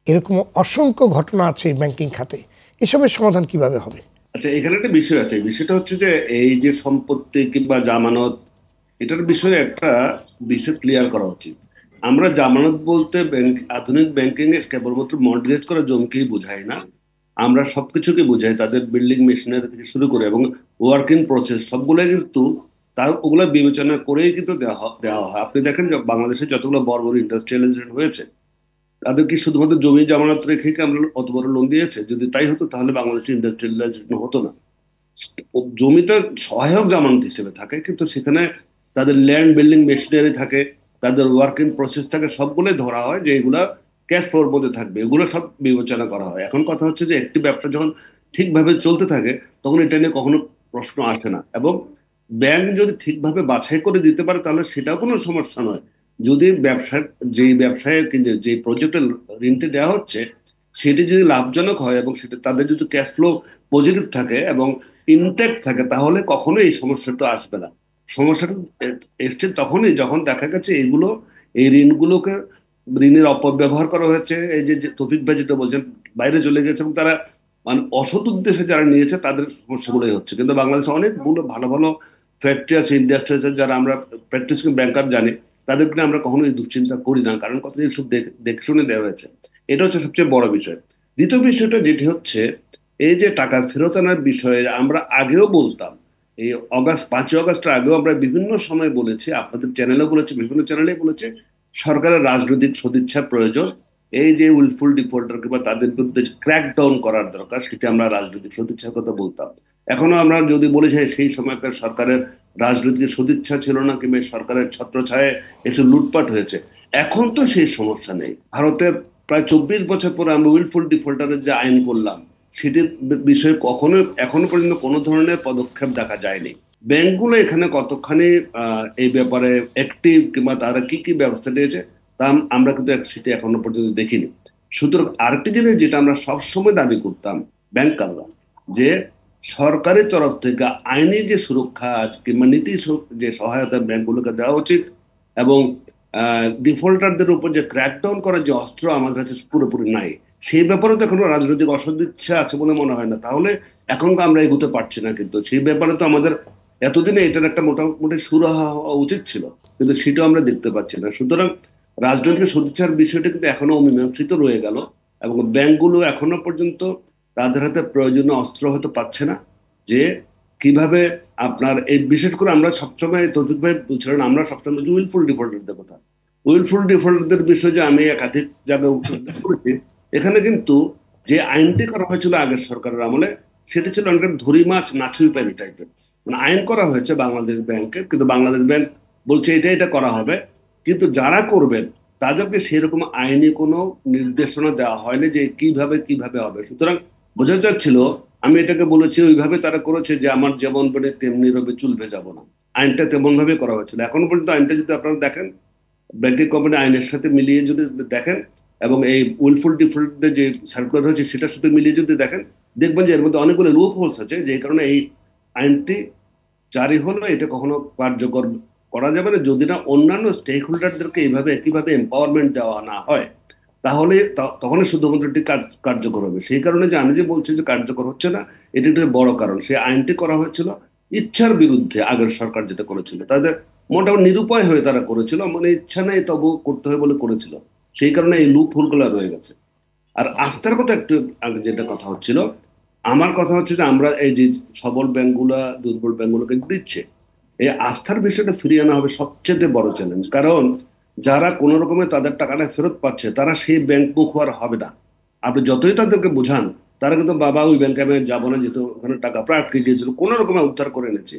এরকম অসংখ্য ঘটনা আছে ব্যাংকিং খাতে। এসবের সমাধান কিভাবে হবে? আচ্ছা, এখানে একটা বিষয় আছে। বিষয়টা হচ্ছে যে এই যে সম্পত্তি কিংবা জামানত, এটার বিষয়ে একটা বিষয় ক্লিয়ার করা উচিত। আমরা জামানত বলতে আধুনিক ব্যাংকিং এ কেবলমাত্র মর্টগেজ করা জমিকেই বোঝাই না, আমরা সবকিছুকে বোঝাই, তাদের বিল্ডিং মেশিনারি থেকে শুরু করে এবং ওয়ার্কিং প্রসেস সবগুলো কিন্তু তার ওগুলা বিবেচনা করেই কিন্তু দেওয়া হয়। আপনি দেখেন যে বাংলাদেশে যতগুলো বড় বড় ইন্ডাস্ট্রিয়ালাইজেশন হয়েছে, তাদের কি শুধুমাত্র জমি জামানত রেখে কি আমরা অত বড় লোন দিয়েছে? যদি তাই হতো তাহলে বাংলাদেশের ইন্ডাস্ট্রিয়ালাইজেশন হতো না। জমিতে সহায়ক জামানত হিসেবে থাকে, কিন্তু সেখানে তাদের ল্যান্ড বিল্ডিং মেশিনারি থাকে, তাদের ওয়ার্কিং প্রসেস থাকে, সবগুলোই ধরা হয় যে এগুলা ক্যাশ ফ্লোর মধ্যে থাকবে, এগুলো সব বিবেচনা করা হয়। এখন কথা হচ্ছে যে একটি ব্যবসা যখন ঠিকভাবে চলতে থাকে তখন এটা নিয়ে কখনো প্রশ্ন আসে না, এবং ব্যাংক যদি ঠিকভাবে বাছাই করে দিতে পারে তাহলে সেটাও কোনো সমস্যা নয়। যদি ব্যবসায় যেই ব্যবসায় যে প্রজেক্টের ঋণটি দেওয়া হচ্ছে সেটি যদি লাভজনক হয় এবং সেটা তাদের যদি ক্যাশ ফ্লো পজিটিভ থাকে এবং ইনটেক্ট থাকে, তাহলে কখনো এই সমস্যাটা আসবে না। সমস্যাটা এসছে তখনই যখন দেখা গেছে এগুলো, এই ঋণগুলোকে, ঋণের অপব্যবহার করা হয়েছে। এই যে যে তৌফিক ভাই যেটা বলছেন, বাইরে চলে গেছে এবং তারা মানে অসৎ উদ্দেশ্যে যারা নিয়েছে তাদের সমস্যাগুলোই হচ্ছে। কিন্তু বাংলাদেশে অনেকগুলো ভালো ভালো ফ্যাক্টরি আছে, ইন্ডাস্ট্রি আছে, যারা আমরা প্র্যাকটিসিং ব্যাংকার জানি, তাদেরকে আমরা কখনো এই দুশ্চিন্তা করি না, কারণ কত সব দেখে শুনে দেওয়া হয়েছে। এটা হচ্ছে সবচেয়ে বড় বিষয়। দ্বিতীয় বিষয়টা যেটি হচ্ছে এই যে টাকা ফেরত আনার বিষয়ে আমরা আগেও বলতাম, এই 5ই অগাস্টের আগেও আমরা বিভিন্ন সময় বলেছি, আপনাদের চ্যানেলেও বলেছি, বিভিন্ন চ্যানেলে বলেছে সরকারের রাজনৈতিক সদিচ্ছা প্রয়োজন। এই যে উইলফুল ডিফল্টার কিংবা তাদের বিরুদ্ধে ক্র্যাক ডাউন করার দরকার, সেটা আমরা রাজনৈতিক সদিচ্ছার কথা বলতাম। এখনো আমরা যদি বলি যে সেই সময়কার সরকারের রাজনৈতিক সদিচ্ছা ছিল না কিংবা সরকারের ছত্রছায়ায় এসে লুটপাট হয়েছে, এখন তো সেই সমস্যা নেই। ভারতের প্রায় 24 বছর পরে আমরা উইলফুল ডিফল্টারের যে আইন করলাম, সেটির বিষয়ে কখনো এখনো পর্যন্ত কোনো ধরনের পদক্ষেপ দেখা যায়নি। ব্যাংকগুলো এখানে কতখানি এই ব্যাপারে অ্যাক্টিভ কিংবা তারা কি কি ব্যবস্থা নিয়েছে তা আমরা কিন্তু সেটি এখনো পর্যন্ত দেখিনি। সুতরাং আরেকটি জিনিস যেটা আমরা সবসময় দাবি করতাম ব্যাংকাররা, যে সরকারের তরফ থেকে আইনি যে সুরক্ষা কিংবা নীতি যে সহায়তা ব্যাংকগুলোকে দেওয়া উচিত, এবং ডিফল্টারদের উপর যে ক্র্যাকডাউন করার যে অস্ত্র আমাদের কাছে পুরোপুরি নাই, সেই ব্যাপারে তো এখনো রাজনৈতিক অসদিচ্ছা আছে বলে মনে হয় না। তাহলে এখন আমরা এগোতে পারছি না, কিন্তু সেই ব্যাপারে তো আমাদের এতদিনে এটার একটা মোটামুটি শুরু হওয়া উচিত ছিল, কিন্তু সেটাও আমরা দেখতে পাচ্ছি না। সুতরাং রাজনৈতিক সদিচ্ছার বিষয়টা কিন্তু এখনো অমীমাংসিত রয়ে গেল, এবং ব্যাংকগুলো এখনো পর্যন্ত তাদের হাতে প্রয়োজনীয় অস্ত্র হতে পারছে না, যে কিভাবে আপনার এই, বিশেষ করে আমরা সবসময় তৌফিক ভাই বলছিলেন আমরা সবসময় উইলফুল ডিফল্টারদের কথা, উইলফুল ডিফল্টারদের বিষয়ে যে আমি একাধিক জায়গায় উল্লেখ করেছি, এখানে কিন্তু যে আইনটি করা হয়েছিল আগের সরকারের আমলে, সেটা ছিল অনেকটা ধরি মাছ নাছুই পানি টাইপের। মানে আইন করা হয়েছে বাংলাদেশ ব্যাংকে, কিন্তু বাংলাদেশ ব্যাংক বলছে এটা এটা করা হবে, কিন্তু যারা করবেন তাদেরকে সেরকম আইনি কোনো নির্দেশনা দেওয়া হয়নি যে কিভাবে কিভাবে হবে। সুতরাং বোঝা যাচ্ছিল, আমি এটাকে বলেছি ওইভাবে তারা করেছে যে আমার যেমন বলে তেমনি রবে চুল ভেজাবো না, আইনটা তেমন ভাবে করা হয়েছিল। এখনো পর্যন্ত আইনটা যদি আপনারা দেখেন, ব্যাংকিং কোম্পানি আইনের সাথে মিলিয়ে যদি দেখেন, এবং এই উইলফুল ডিফল্টের যে সার্কুলার হয়েছে সেটার সাথে মিলিয়ে যদি দেখেন, দেখবেন যে এর মধ্যে অনেকগুলো লুপ হোলস আছে, যে কারণে এই আইনটি জারি হলো এটা কখনো কার্যকর করা যাবে না যদি না অন্যান্য স্টেক হোল্ডারদেরকে এইভাবে একইভাবে এম্পাওয়ারমেন্ট দেওয়া না হয়। তাহলে তখনই শুধুমাত্র এটি কার্যকর হবে। সেই কারণে যে আমি যে বলছি যে কার্যকর হচ্ছে না, এটি একটা বড় কারণ। সেই আইনটি করা হয়েছিল ইচ্ছার বিরুদ্ধে, আগের সরকার যেটা করেছিল তাদের মোটামুটি নিরুপায় হয়ে তারা করেছিল, মানে ইচ্ছা নেই তবু করতে হয় বলে করেছিল। সেই কারণে এই লুপ হোলগুলো রয়ে গেছে। আর আস্থার কথা একটু আগে যেটা কথা হচ্ছিল, আমার কথা হচ্ছে যে আমরা এই যে সবল ব্যাংকগুলা দুর্বল ব্যাংকগুলোকে দিচ্ছে, এই আস্থার বিষয়টা ফিরিয়ে আনা হবে সবচেয়ে বড় চ্যালেঞ্জ। কারণ যারা কোনো রকমে তাদের টাকাটা ফেরত পাচ্ছে তারা সেই ব্যাংক মুখ আর হবে না। আপনি যতই তাদেরকে বোঝান, তারা কিন্তু বাবা ওই ব্যাংকে আমি যাবো না, যেহেতু ওখানে টাকা প্রায় আটকে গিয়েছিল, কোনো রকমে উদ্ধার করে এনেছে।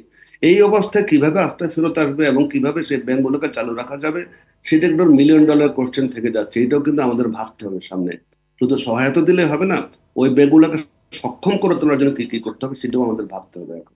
এই অবস্থায় কিভাবে আস্থা ফেরত আসবে এবং কিভাবে সেই ব্যাংকগুলোকে চালু রাখা যাবে, সেটা একটু $1,000,000 কোশ্চেন থেকে যাচ্ছে। এটাও কিন্তু আমাদের ভাবতে হবে সামনে। শুধু সহায়তা দিলে হবে না, ওই ব্যাংকগুলোকে সক্ষম করে তোলার জন্য কি কি করতে হবে সেটাও আমাদের ভাবতে হবে এখন।